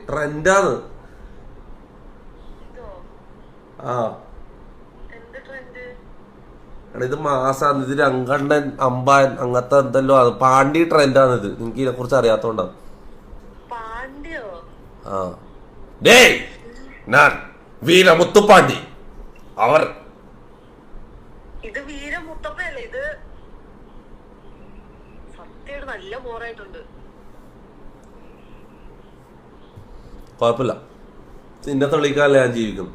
ട്രെൻഡാണ്. ആ എടാ ഇത് മാസാണ്, ഇത് രംഗണ്ണൻ അമ്പാൻ അങ്ങനത്തെ എന്തല്ലോ അത് പാണ്ടി ട്രെൻഡാണ് ഇത്. നിനക്ക് ഇതിനെ കുറിച്ച് അറിയാത്തോണ്ടാണ്. ആ ഡേയ് ഞാൻ വീരമുത്തുപ്പാണ്ടി. അവർ ഇത് വീരമുത്തപ്പല്ലേ? ഇത് സത്യം നല്ല ബോറായിട്ടുണ്ട്. കുഴപ്പമില്ല, നിന്നെ തെളിയിക്കാനല്ലേ ഞാൻ ജീവിക്കുന്നു.